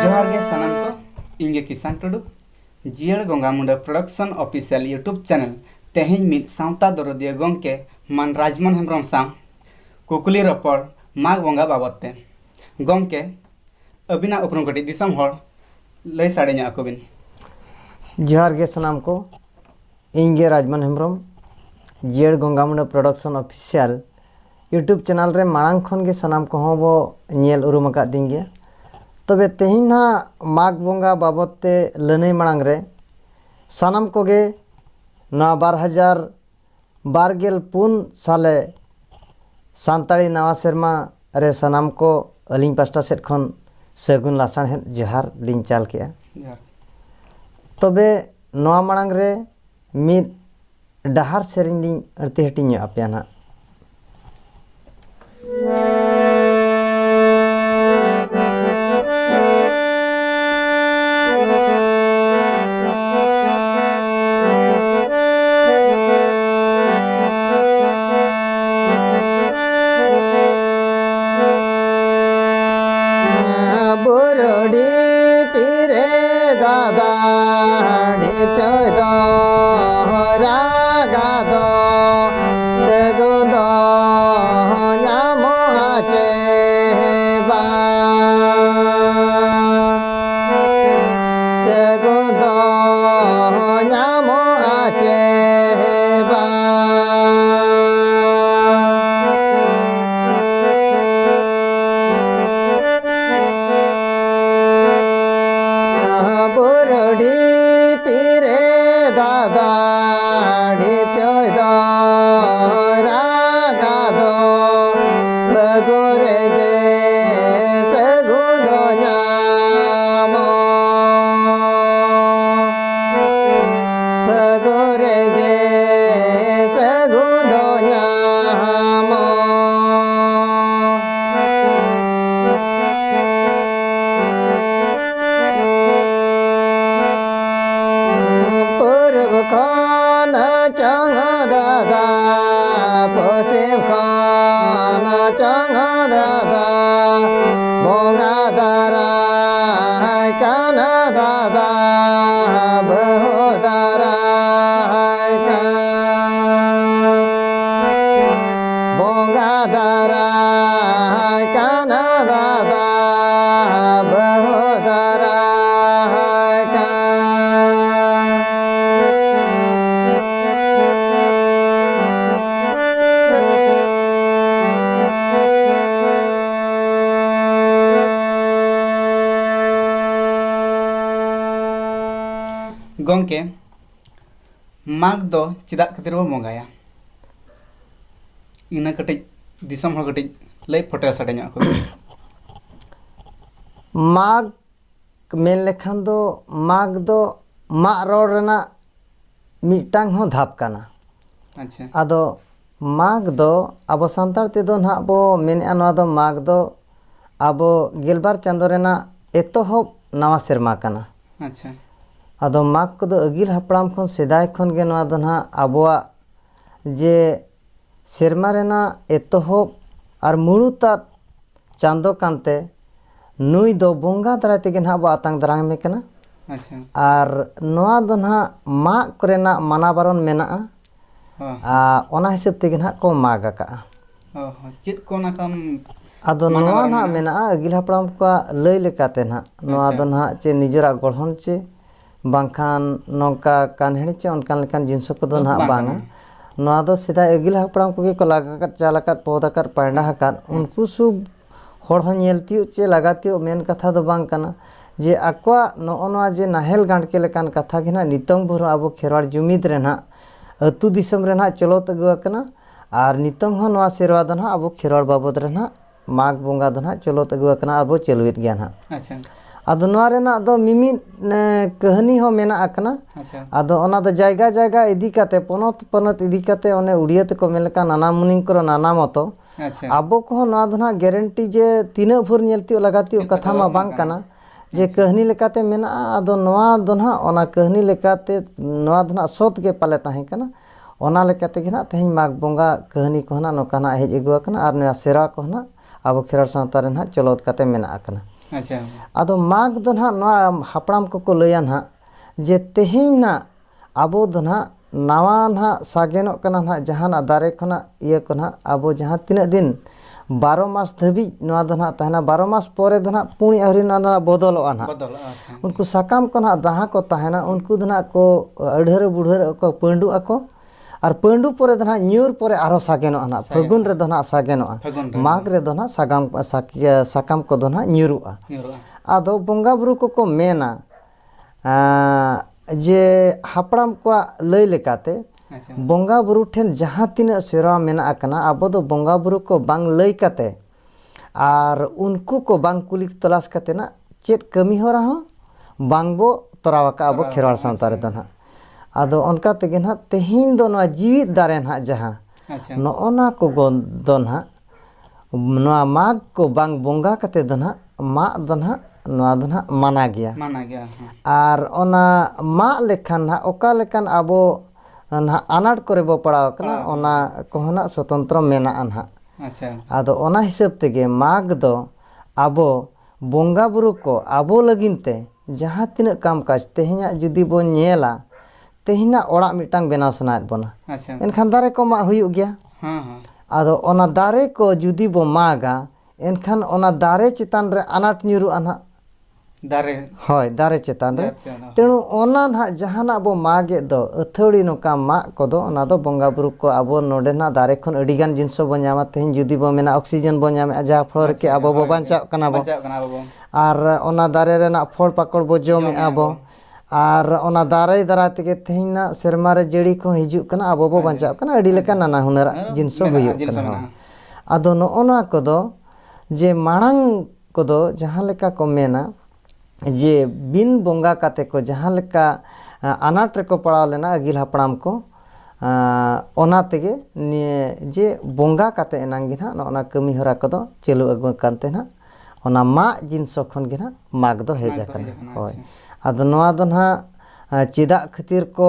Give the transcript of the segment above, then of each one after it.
जोहार गे सनम को इंगे किसान टुडू जियर गंगा मुंडा प्रोडक्शन ऑफिशियल यूट्यूब चैनल तेहिं मिद सावता दरदिया गंके मन राजमन हेम्ब्रम सां कुकुली रपड़ माघ बंगा बाबते गंके अबिना उपरुम कटी दिसम हर लय साड़ेኛ अकोबिन जोहार गे सनाम को इंगे राजमन हेम्ब्रम जियर गंगा मुंडा प्रोडक्शन ऑफिशियल यूट्यूब चैनल रे मांग खन गे सनाम को हो बो नेल उरुम का दिंगे तबे तेहिं ना माघ बंगा बाबते लनई मांग रे सनाम को गे ना 2024 साले सानताड़ी नवा सेरमा रे सनाम को अलिंग पास्टा सेट खन सगुन लासाण हे जोहार लिंग चाल के तबे नवा मांग रे मिद डहार सेरिंग लिंग अरती हटिंग आपया ना बुरुडी पीरे दादा चौदो रागादो सगुदो नामो आचे बा सगुदो नामो आचे बा बुरुडी पीरे दादा चौदो रागादो लगोरे गे सगुदो नामो लगोरे गे सगुदो नामो पूर्व खान चंग दादा पश्चिम खान चंग दादा बोंगा दारा कान दादा बहु दारा बोंगा दारा कान दादा बहु दारा गंके माघ दो चिदा खातिर बो बंगाया इना कटिज दिसम हर कटिज लय फोटे साड़ेኛ को माघ मेन लेखान दो माघ दो मा रोड रेना मिटांग हो धाप काना अच्छा आदो माघ दो आबो सांतार ते दो ना बो मेन अनवा दो माघ दो आबो गेलबार चांदो रेना एतोहब नवा सेरमा काना अच्छा आदो माघ को दो अगिल हपड़ाम खन सेदाय खन गे नवा दो ना आबोआ जे सेरमा रेना एतोहब और मुरुता चांदो कांते नुई दो बोंगा दराय तेगे ना बो आतांग दरांग में कना अच्छा और नवा दो ना माघ कोरेना माना बारन मेना ओना हिसाब तेगे ना को माघ का चित को ना कम आदो नवा ना मेना अगिल हपड़ाम को लय लेकाते ना नवा दो ना चे निजरा गढ़न चे बांखान नौका कानहेड़ी चे उनकान लेकान जिंस को दो ना बांगा नवा दो सीधा अगिल हपड़ाम को के को लगाकर चालाकर पौधाकर पांडा हकार उनको सुब होड़ हो नेलतियो चे लगातियो मेन कथा दो बांग कना जे आक्वा नोआ जे नाहेल गांड के लेकान कथा के ना नितंग भर आबो खेरवाड़ जुमिद रे ना अतु दिसम रे ना चलो तगुआ कना और नितंग हो नोआ सेरवा दो ना आबो खेरवाड़ बाबद रे ना माघ बंगा दो ना चलो तगुआ कना आबो चलुइत गया ना अच्छा आदो नोआ रे ना दो मिमी कहानी हो मेना आकना अच्छा आदो ओना दो जायगा जायगा इदी काते पनत पनत इदी काते ओने उड़िया ते को मेलका नाना मुनिंग करो नाना मतो अच्छा आबो को नोआ दो ना गारंटी जे तीना भुर नेलतियो लगातियो कथा मा बांग कना जे कहनी लेकाते मेना आदो नोआ दो ना ओना कहनी लेकाते नोआ दो ना सोत गे पाले ताहे कना ओना लेकाते गे ना तेहिं माघ बंगा कहनी को ना नोका ना हेज अगुआ कना आर नया सेरा को ना अब खेरार सावता रे ना चलोत काते मेना आकना अच्छा आदो माग दो ना नवा हापड़ाम को लैया ना जे तेहें ना आबो दो ना नवा ना सागेनो कना ना जहाँ ना दारे खना ये को ना आबो जहाँ तीन दिन 12 मास धबी नवा दो ना तहना 12 मास पोरे दो ना पुणी अहरी ना बदलो ना बदल अच्छा उनको साकाम को ना दहा को तहना उनको दो ना को अढ़र बुढ़र को पंडू आको और पंडू पोरे दो ना न्यूर पोरे आरो सागेनो ना फगुन रे दो ना सागेनो माग रे दो ना सागाम साकाम को दो ना न्यूरुआ आदो बंगा बुरु को मेना जे हापड़ाम को लय लेकाते बंगा बुरु ठेन जहाँ तीन सेवा मेना आकना आबो दो बंगा बुरु को बांग लय काते और उनको को बांग कुली तलाश काते ना चेत कमी हो रहा हूँ बांग बो तोरावाका आबो खेरवाड़ सावता रे दो ना आदो उनका तेगे ना तेहिन दो ना जीवित दारे ना जहाँ नोना को दो ना नोआ माग को बांग बंगा काते दो ना मा दो ना नोआ दो ना माना गया और ओना मा लेखान ना ओका लेखान आबो ना अनाट करे बो पड़ाव कना ओना कोहना स्वतंत्र मेना अनहा आदो ओना हिसाब तेगे माग दो आबो बंगा बुरु को आबो लगिनते जहाँ तीन काम काज तेहिना जुदी बो नेला तेहिना ओड़ा मिटांग बनाव सनायत बोना एनखान दारे को मा हुयु गया आदो ओना दारे को जुदी बो मागा एनखान ओना दारे चितान रे अनाट न्यूरु अनहा दारे होय दारे चितान रे तेणु ओना ना जहाना बो मागे दो अथड़ी नोका मा को दो ओना दो बंगा बुरु को आबो नोडे ना दारे खन अडिगान जिनसो बो न्यामा तेहिन जुदी बो मेना ऑक्सीजन बो न्यामे जा फ्लोर के आबो बो बांचाव कना बो और ओना दारे रेना फल पाकड़ बो जोमे आबो और ओना दारे दारा तेगे तेहिना सेरमा रे जड़ी को हिजु कना आबो बो बांचाव कना अडी लेका नाना हुनर जिनसो हुयु कना आदो नोना को दो जे मांग को दो जहां लेका को मेना जे बिन बंगा काते को जहाँ लेका अनाट रे को पड़ाव लेना अगिल हापड़ाम को ओना तेगे जे बंगा काते एनांगी ना ओना कमी हरा को दो चलु अगु कानते ना ओना मा जिनसो खन गे ना माग दो हेजा कना होय आदो नोआ दो ना चिदा खातिर को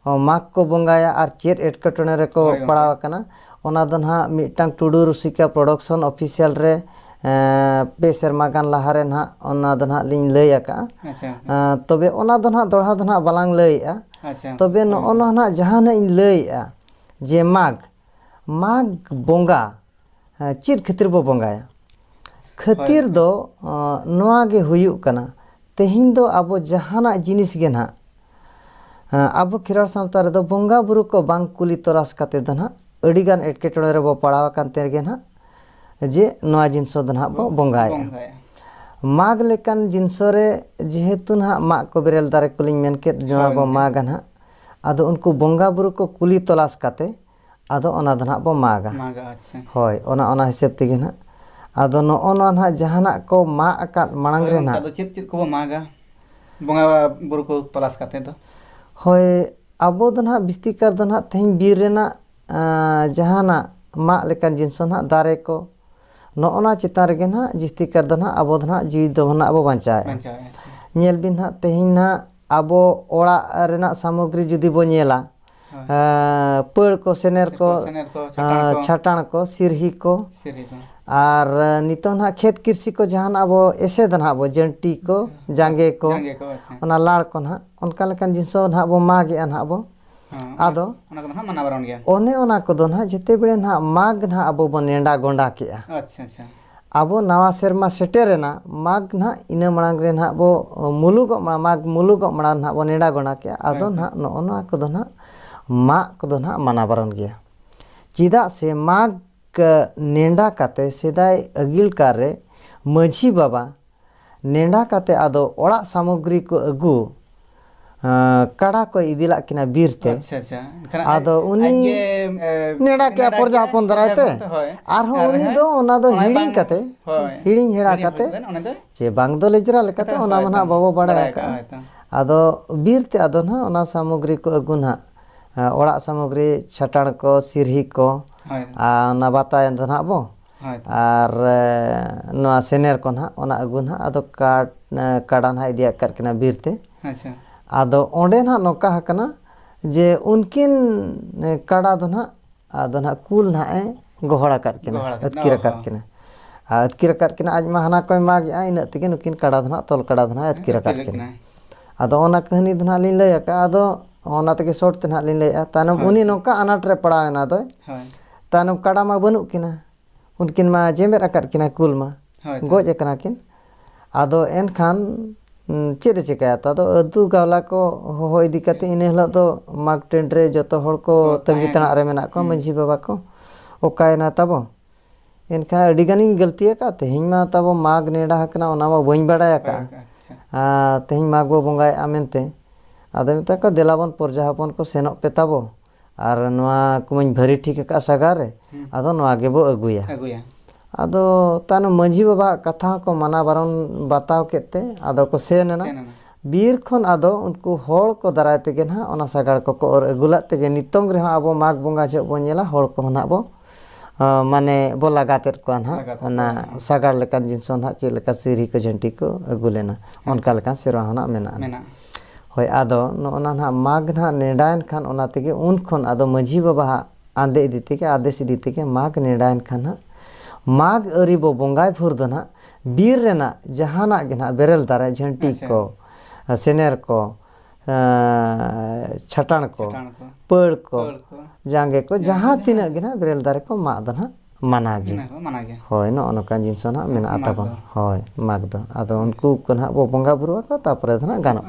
माग को बंगाया और चेत एटकटने रे को पड़ाव कना ओना दो ना मिटांग टुडू रुसिका प्रोडक्शन ऑफिशियल रे पे सेरमा गान लहारे ना ओना दो ना लिंग लय आका तबे ओना दो ना दोड़ा दो ना बालांग लयआ तबे नोना ना जहां ना इन लयआ जे माग बंगा चिर खातिर बो बंगाया खातिर दो नोआ गे हुयु कना तेहिन दो आबो जहाना जिनिस गे ना आबो खिराड़ सावता रे दो बंगा बुरु को बांग कुली तलाश काते दो ना अडिगान एटकेटोड़े रे बो पड़ाव कानते गे ना जे नोआ जिनसो दो ना बो बंगाया माग लेकान जिनसो रे जेहेतु ना मा को बेरेल दारे कुलिंग मेनके नोआ बो मागा ना आदो उनको बंगा बुरु को कुली तलाश काते आदो ओना दो ना बो मागा होय ओना हिसाब तेगे ना आदो नोना ना जहाना को मा आकात मांग रे ना आदो चित को मागा बंगा बुरु को तलाश काते दो होय आबो दो ना बिस्तिकार दो ना तेहिं बीर रेना जहाना मा लेकान जिनसो ना दारे को नोना चितार गे ना जिस्तिकार दो ना आबो दो ना जीवी दो ना आबो बांचाए नेल बिन ना तेहिं ना आबो ओड़ा रेना सामग्री जुदी बो नेला पेड़ को सेनेर को छाटाण को सिरही को और नितो ना खेत कृषि को जहां आबो एसे दो ना आबो जंटी को जांगे को ओना लाड़ को ना उनका लेकान जिनसो ना आबो मागे ना आबो आदो ओने ओना को दो ना जते बेड़े ना माग ना आबो बो नेंडा गोंडा केआ आबो नवा सेरमा सेटेर ना माग ना इना मांग रे ना बो मुलुग माग मुलुग मांग ना बो नेंडा गोंडा केआ आदो ना नोना को दो ना मा को दो ना माना बारन गया चिदा से माग नेंडा काते सेदाय अगिल कार माझी बाबा नेंडा काते आदो ओड़ा सामग्री को अगु कड़ा को इदिला किना बीरते आदो उनी नेड़ा के परजा अपन दरायते आर हो उनी दो ओना दो हिडिंग काते हिडिंग हेड़ा काते जे बांग दो लेजरा लेकाते ओना मना बाबो बाड़ा का आदो बीरते आदो ना ओना सामग्री को अगु ना ओड़ा सामग्री छटाण को सिरही को ना बाता दो ना बो और नोआ सेनेर को ना ओना अगु ना आदो काड़ा ना इदिया कर किना बीरते आदो ओंडे ना नोका हकना जे उनकिन काड़ा दो ना आदो ना कुल ना गोहड़ा कर किना अतकिरा कर किना ᱟᱹᱛᱠᱤᱨ ᱟᱠᱟᱫ ᱠᱤᱱᱟ ᱟᱡ ᱢᱟ ᱦᱟᱱᱟ ᱠᱚᱭ ᱢᱟᱜᱮᱜᱼᱟ ᱤᱱᱟᱹᱜ ᱛᱮᱜᱮ ᱱᱩᱠᱤᱱ ᱠᱟᱰᱟ ᱫᱚ ᱱᱟᱦᱟᱜ ᱛᱚᱞ ᱠᱟᱰᱟ ᱫᱚ ᱱᱟᱦᱟᱜ ᱟᱹᱛᱠᱤᱨ ᱟᱠᱟᱫ ᱠᱤᱱᱟ ᱟᱫᱚ ᱚᱱᱟ ᱠᱟᱹᱦᱱᱤ ᱫᱚ ᱱᱟᱦᱟᱜ ᱞᱤᱧ ᱞᱟᱹᱭ ᱟᱠᱟᱫᱼᱟ ᱟᱫᱚ ᱚᱱᱟ ᱛᱮᱜᱮ ᱥᱚᱨᱴ ᱛᱮ ᱱᱟᱦᱟᱜ ᱞᱤᱧ ᱞᱟᱹᱭᱮᱫᱼᱟ ᱛᱟᱭᱱᱚᱢ ᱩᱱᱤ ᱱᱚᱝᱠᱟ ᱟᱱᱟᱴ ᱨᱮ ᱯᱟᱲᱟᱣᱮᱱᱟ ᱫᱚᱭ ᱛᱟᱭᱱᱚᱢ ᱠᱟᱰᱟ ᱢᱟ ᱵᱟᱹᱱᱩᱜ ᱠᱤᱱᱟ उनकिन मा जेमेर आकाद किना कुल मा गज एकना किन आदो एनखान चेद चिकाया तो अदु गावला को हो इदी कते इन हिलो दो माग टेंड रे जतो हड़ को तंगी तना रे मेना को मंझी बाबा को ओकायना तबो एनखा अडी गानी गलती का तेहिं मा तबो माग नेडा हकना ओना मा बइन बडाया का तेहिं माग बो बंगाय आमेनते आदो मेता को देलाबन परजा हपन को सेनक पे तबो और नवा कुमन भरी ठीक का सगारे आदो नवा गेबो अगुया आदो तानो मंझी बाबा कथा को मना बारन बताव केते आदो को सेनना बीर खन आदो उनको होड़ को दराय तेगे ना ओना सगार को और अगुला तेगे नितोंग रे आबो माग बंगा जे बो नेला होड़ को ना बो माने बो लगाते को ना ओना सगार लेकान जिनसन हा चे लेका सिरी को झंटी को अगुलेना ओनका लेका सेरवा हना मेना होय आदो नोना ना माग ना नेडायन खान ओना तेगे उन खन आदो मंझी बाबा आंदे इदी तेगे आदेश इदी तेगे माग नेडायन खान माग अरी बो बंगाय फुर दो ना बीर रेना जहाना गे ना बेरल दारा झंटी को सेनेर को छटान को पड़ को जांगे को जहाँ तीना गे ना बेरल दारे को मा दो ना मना गे होय न ओनका जिनस ना मेना आताबो होय माग दो आदो उनको को ना बो बंगा बुरुआ को तापरे दो ना गानो